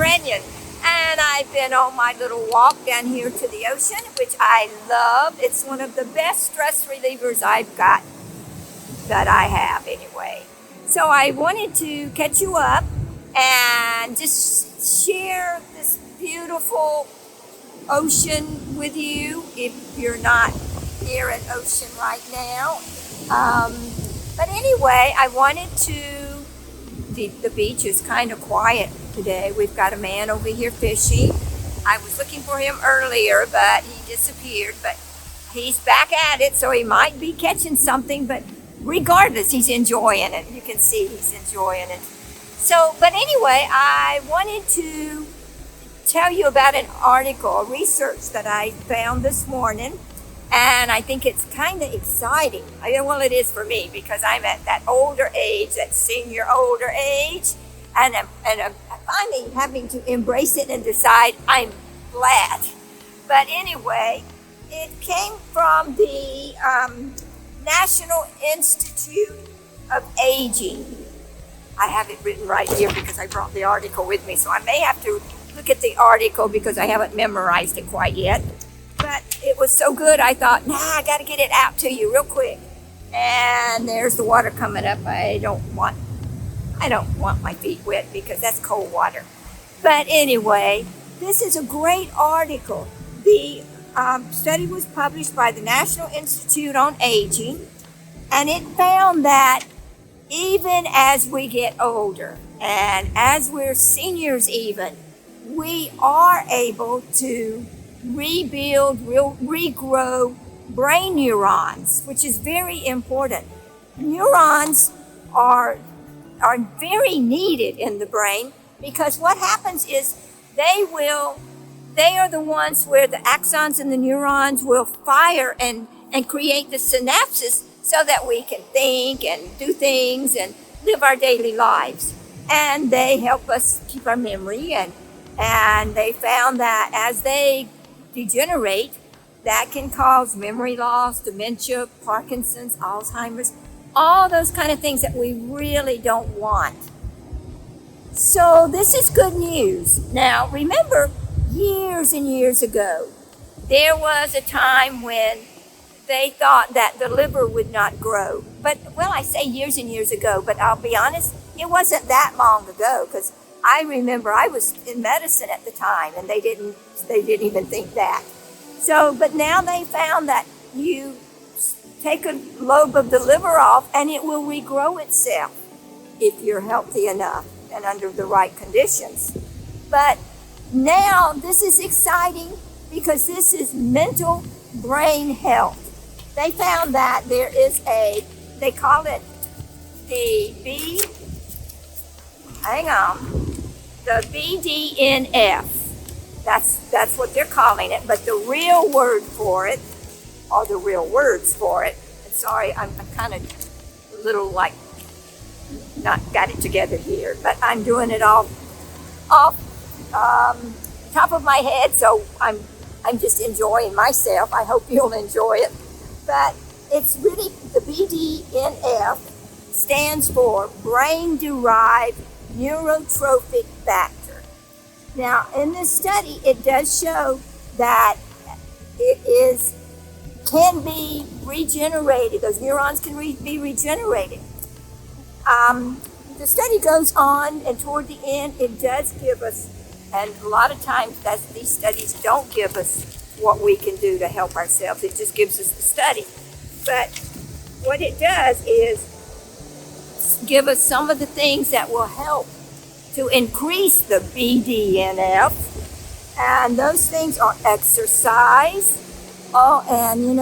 Branyon, and I've been on my little walk down here to the ocean, which I love. It's one of the best stress relievers I've got, that I have anyway. So I wanted to catch you up and just share this beautiful ocean with you if you're not near an ocean right now. But anyway, I wanted to, the beach is kind of quiet today. We've got a man over here fishing. I was looking for him earlier, but he disappeared. But he's back at it, so he might be catching something. But regardless, he's enjoying it. You can see he's enjoying it. So, but anyway, I wanted to tell you about an article, a research that I found this morning. And I think it's kind of exciting. Well, it is for me because I'm at that older age, that senior older age. And I'm finally having to embrace it and decide I'm glad. But anyway, it came from the National Institute of Aging. I have it written right here because I brought the article with me. So I may have to look at the article because I haven't memorized it quite yet. But it was so good, I thought, I got to get it out to you real quick. And there's the water coming up. I don't want my feet wet because that's cold water. But anyway, this is a great article. The study was published by the National Institute on Aging, and it found that even as we get older, and as we're seniors even, we are able to rebuild, regrow brain neurons, which is very important. Neurons are very needed in the brain because what happens is they are the ones where the axons in the neurons will fire and create the synapses so that we can think and do things and live our daily lives. And they help us keep our memory, and they found that as they degenerate, that can cause memory loss, dementia, Parkinson's, Alzheimer's, all those kind of things that we really don't want. So this is good news. Now remember, years and years ago, there was a time when they thought that the liver would not grow. But, well, I say years and years ago, but I'll be honest, it wasn't that long ago because I remember I was in medicine at the time and they didn't even think that. So, but now they found that you take a lobe of the liver off and it will regrow itself if you're healthy enough and under the right conditions. But now this is exciting because this is mental brain health. They found that there is they call it the BDNF. That's what they're calling it. But the real word for it, or the real words for it, and sorry, I'm kind of a little like not got it together here, but I'm doing it off top of my head, so I'm just enjoying myself. I hope you'll enjoy it. But it's really, the BDNF stands for brain-derived neurotrophic factor. Now, in this study, it does show that it can be regenerated. Those neurons can be regenerated. The study goes on, and toward the end, it does give us, and a lot of times these studies don't give us what we can do to help ourselves. It just gives us the study. But what it does is give us some of the things that will help to increase the BDNF. And those things are exercise. Oh, and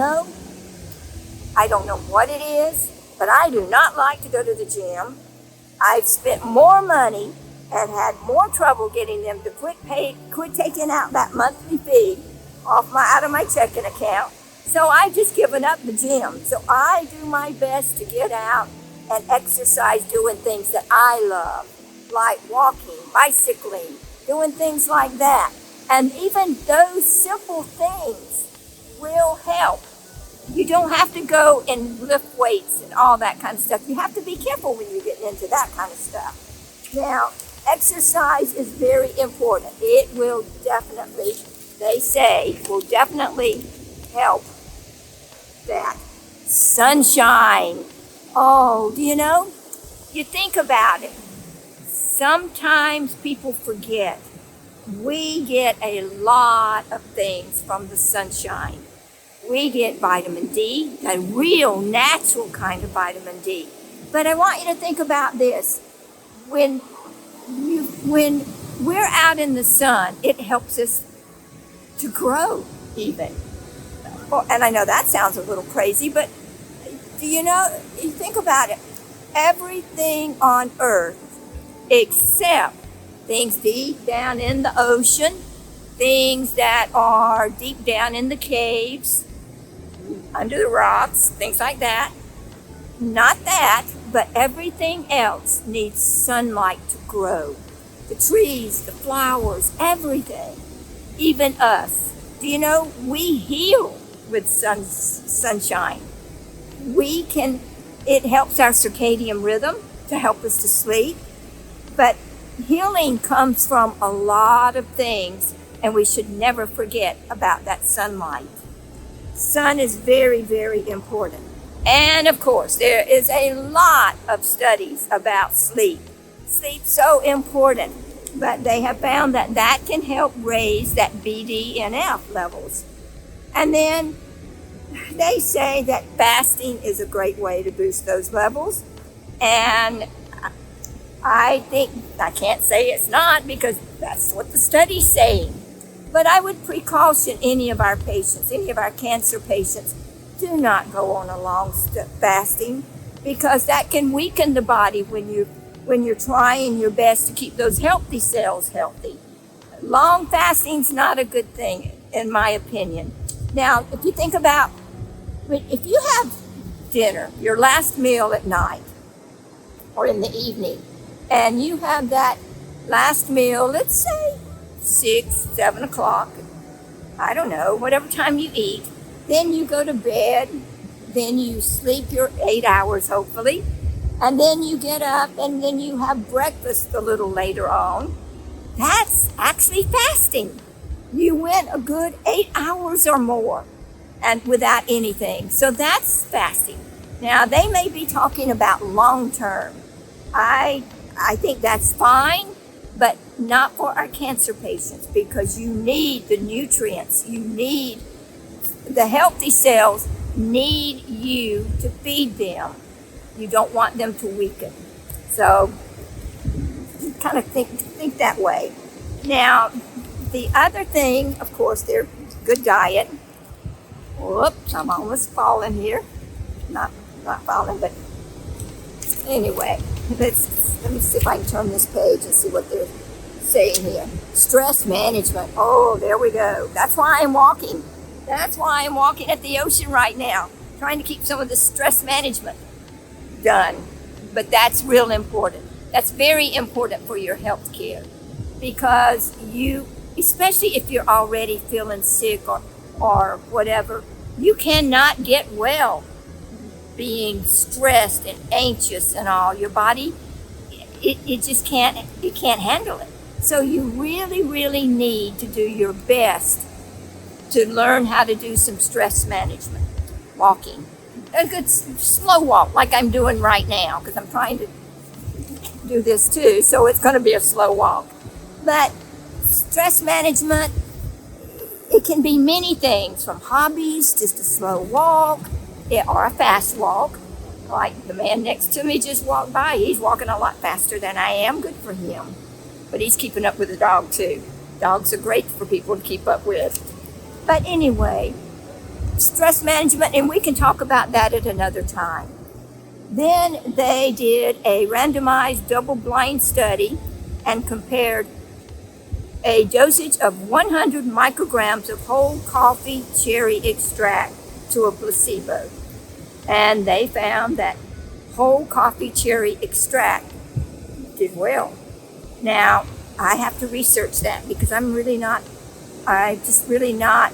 I don't know what it is, but I do not like to go to the gym. I've spent more money and had more trouble getting them to quit taking out that monthly fee out of my checking account. So I've just given up the gym. So I do my best to get out and exercise doing things that I love, like walking, bicycling, doing things like that. And even those simple things will help. You don't have to go and lift weights and all that kind of stuff. You have to be careful when you get into that kind of stuff. Now, exercise is very important. It will definitely, they say, will definitely help that. Sunshine. Oh, do you know? You think about it. Sometimes people forget. We get a lot of things from the sunshine. We get vitamin D, a real natural kind of vitamin D. But I want you to think about this. When we're out in the sun, it helps us to grow even. And I know that sounds a little crazy, but do you know, you think about it, everything on earth except things deep down in the ocean, things that are deep down in the caves, under the rocks, things like that. Not that, but everything else needs sunlight to grow. The trees, the flowers, everything, even us. Do you know, we heal with sunshine. It helps our circadian rhythm to help us to sleep. But healing comes from a lot of things, and we should never forget about that sunlight. Sun is very, very important. And of course, there is a lot of studies about sleep. Sleep's so important, but they have found that that can help raise that BDNF levels. And then they say that fasting is a great way to boost those levels. And I think, I can't say it's not because that's what the study's saying. But I would precaution any of our patients, any of our cancer patients, do not go on a long fasting because that can weaken the body when you're trying your best to keep those healthy cells healthy. Long fasting's not a good thing, in my opinion. Now, if you think about, if you have dinner, your last meal at night or in the evening, and you have that last meal, let's say 6, 7 o'clock, I don't know, whatever time you eat, then you go to bed, then you sleep your 8 hours hopefully, and then you get up and then you have breakfast a little later on. That's actually fasting. You went a good 8 hours or more and without anything. So that's fasting. Now they may be talking about long term. I think that's fine, but not for our cancer patients because you need the nutrients. You need the healthy cells need you to feed them. You don't want them to weaken. So you kind of think that way. Now, the other thing, of course, they're good diet. Whoops, I'm almost falling here. Not falling, but anyway, let me see if I can turn this page and see what they're saying here. Stress management. Oh, there we go. That's why I'm walking. That's why I'm walking at the ocean right now, trying to keep some of the stress management done. But that's real important. That's very important for your health care because especially if you're already feeling sick or whatever, you cannot get well being stressed and anxious and all. Your body, it just can't handle it. So you really, really need to do your best to learn how to do some stress management. Walking. A good slow walk like I'm doing right now because I'm trying to do this too, so it's going to be a slow walk. But stress management, it can be many things from hobbies, just a slow walk, or a fast walk. Like the man next to me just walked by. He's walking a lot faster than I am. Good for him. But he's keeping up with the dog too. Dogs are great for people to keep up with. But anyway, stress management, and we can talk about that at another time. Then they did a randomized double-blind study and compared a dosage of 100 micrograms of whole coffee cherry extract to a placebo. And they found that whole coffee cherry extract did well. Now, I have to research that because I'm just really not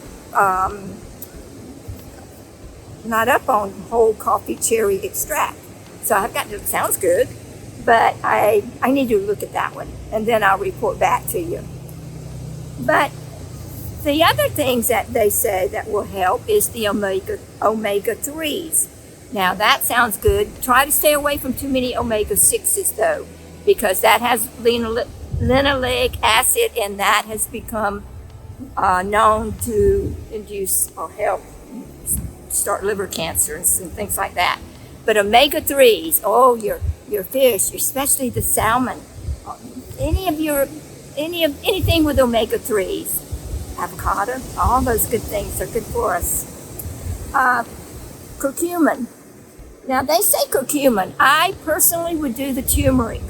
up on whole coffee cherry extract. So I've got to, sounds good, but I need to look at that one, and then I'll report back to you. But the other things that they say that will help is the omega-3s. Now that sounds good. Try to stay away from too many omega-6s though, because that has linoleic acid, and that has become known to induce or help start liver cancers and things like that. But omega-3s, your fish, especially the salmon, anything with omega-3s, avocado, all those good things are good for us. Curcumin. Now they say curcumin. I personally would do the turmeric,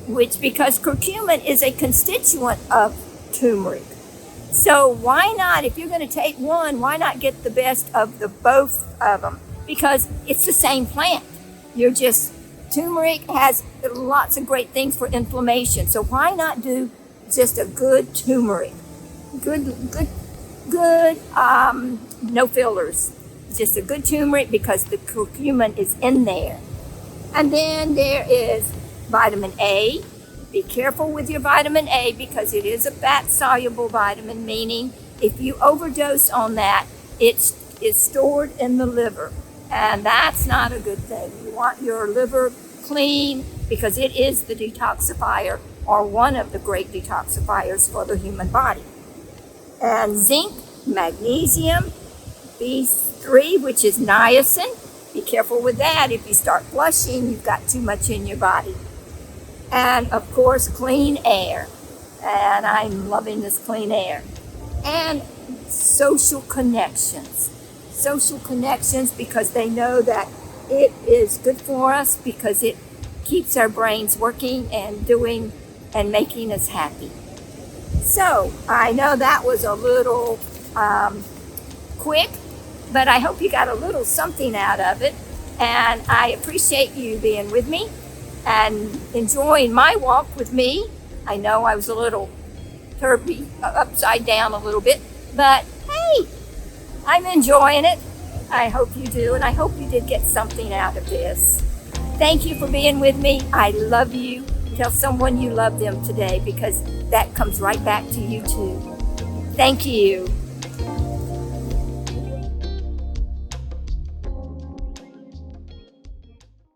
because curcumin is a constituent of turmeric. So why not, if you're going to take one, why not get the best of the both of them? Because it's the same plant. Turmeric has lots of great things for inflammation. So why not do just a good turmeric? Good, no fillers. Just a good turmeric, because the curcumin is in there. And then there is vitamin A. Be careful with your vitamin A, because it is a fat-soluble vitamin, meaning if you overdose on that, it is stored in the liver. And that's not a good thing. You want your liver clean, because it is the detoxifier, or one of the great detoxifiers for the human body. And zinc, magnesium, B3, which is niacin. Be careful with that. If you start flushing, you've got too much in your body. And of course, clean air. And I'm loving this clean air. And social connections. Social connections, because they know that it is good for us, because it keeps our brains working and doing and making us happy. So I know that was a little quick, but I hope you got a little something out of it. And I appreciate you being with me and enjoying my walk with me. I know I was a little turvy, upside down a little bit, but hey, I'm enjoying it. I hope you do, and I hope you did get something out of this. Thank you for being with me. I love you. Tell someone you love them today, because that comes right back to you too. Thank you.